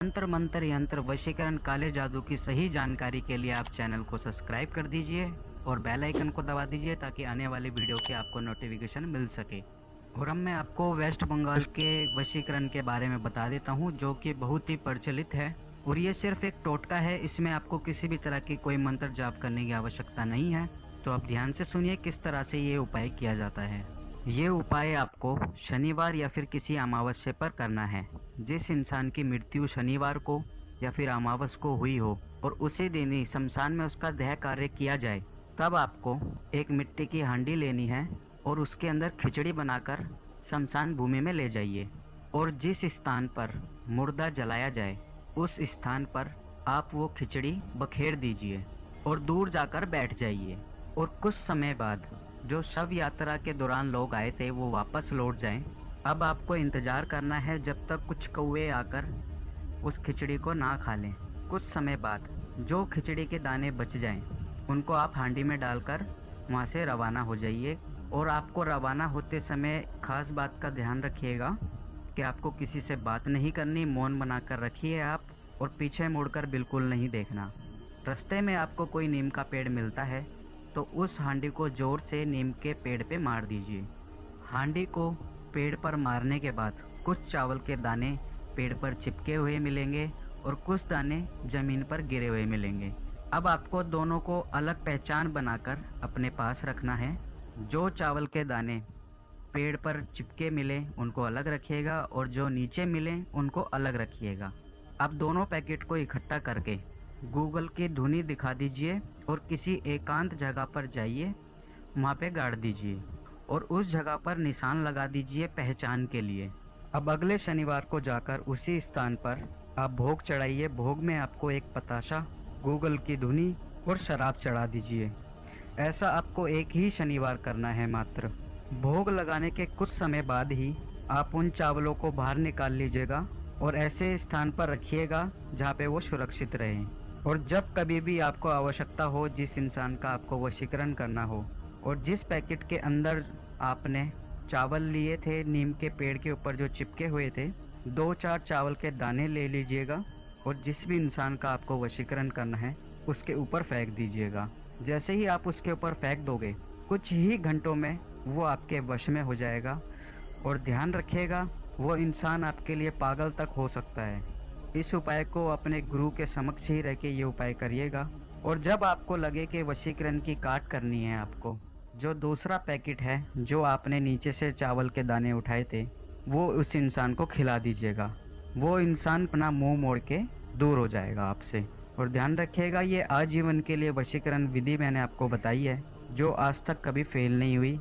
तंत्र मंत्र यंत्र वशीकरण काले जादू की सही जानकारी के लिए आप चैनल को सब्सक्राइब कर दीजिए और बेल आइकन को दबा दीजिए ताकि आने वाली वीडियो की आपको नोटिफिकेशन मिल सके। और अब मैं आपको वेस्ट बंगाल के वशीकरण के बारे में बता देता हूँ, जो कि बहुत ही प्रचलित है और ये सिर्फ एक टोटका है। इसमें आपको किसी भी तरह की कोई मंत्र जाप करने की आवश्यकता नहीं है। तो आप ध्यान से सुनिए किस तरह से ये उपाय किया जाता है। ये उपाय आपको शनिवार या फिर किसी अमावस्या पर करना है। जिस इंसान की मृत्यु शनिवार को या फिर अमावस को हुई हो और उसी दिन ही शमशान में उसका देह कार्य किया जाए, तब आपको एक मिट्टी की हांडी लेनी है और उसके अंदर खिचड़ी बनाकर शमशान भूमि में ले जाइए और जिस स्थान पर मुर्दा जलाया जाए उस स्थान पर आप वो खिचड़ी बखेर दीजिए और दूर जाकर बैठ जाइए। और कुछ समय बाद जो शव यात्रा के दौरान लोग आए थे वो वापस लौट जाएं। अब आपको इंतज़ार करना है जब तक कुछ कौवे आकर उस खिचड़ी को ना खा लें। कुछ समय बाद जो खिचड़ी के दाने बच जाएं उनको आप हांडी में डालकर वहाँ से रवाना हो जाइए। और आपको रवाना होते समय खास बात का ध्यान रखिएगा कि आपको किसी से बात नहीं करनी, मौन बनाकर रखिए आप, और पीछे मुड़कर बिल्कुल नहीं देखना। रास्ते में आपको कोई नीम का पेड़ मिलता है तो उस हांडी को जोर से नीम के पेड़ पे मार दीजिए। हांडी को पेड़ पर मारने के बाद कुछ चावल के दाने पेड़ पर चिपके हुए मिलेंगे और कुछ दाने ज़मीन पर गिरे हुए मिलेंगे। अब आपको दोनों को अलग पहचान बनाकर अपने पास रखना है। जो चावल के दाने पेड़ पर चिपके मिले उनको अलग रखिएगा और जो नीचे मिले उनको अलग रखिएगा। अब दोनों पैकेट को इकट्ठा करके गूगल की धुनी दिखा दीजिए और किसी एकांत जगह पर जाइए, वहाँ पे गाड़ दीजिए और उस जगह पर निशान लगा दीजिए पहचान के लिए। अब अगले शनिवार को जाकर उसी स्थान पर आप भोग चढ़ाइए। भोग में आपको एक पताशा, गूगल की धुनी और शराब चढ़ा दीजिए। ऐसा आपको एक ही शनिवार करना है मात्र। भोग लगाने के कुछ समय बाद ही आप उन चावलों को बाहर निकाल लीजिएगा और ऐसे स्थान पर रखिएगा जहाँ पे वो सुरक्षित रहे। और जब कभी भी आपको आवश्यकता हो, जिस इंसान का आपको वशीकरण करना हो और जिस पैकेट के अंदर आपने चावल लिए थे नीम के पेड़ के ऊपर जो चिपके हुए थे, 2-4 चावल के दाने ले लीजिएगा और जिस भी इंसान का आपको वशीकरण करना है उसके ऊपर फेंक दीजिएगा। जैसे ही आप उसके ऊपर फेंक दोगे कुछ ही घंटों में वो आपके वश में हो जाएगा। और ध्यान रखिएगा वो इंसान आपके लिए पागल तक हो सकता है। इस उपाय को अपने गुरु के समक्ष ही रह के ये उपाय करिएगा। और जब आपको लगे कि वशीकरण की काट करनी है, आपको जो दूसरा पैकेट है जो आपने नीचे से चावल के दाने उठाए थे वो उस इंसान को खिला दीजिएगा। वो इंसान अपना मुंह मोड़ के दूर हो जाएगा आपसे। और ध्यान रखिएगा ये आजीवन के लिए वशीकरण विधि मैंने आपको बताई है जो आज तक कभी फेल नहीं हुई।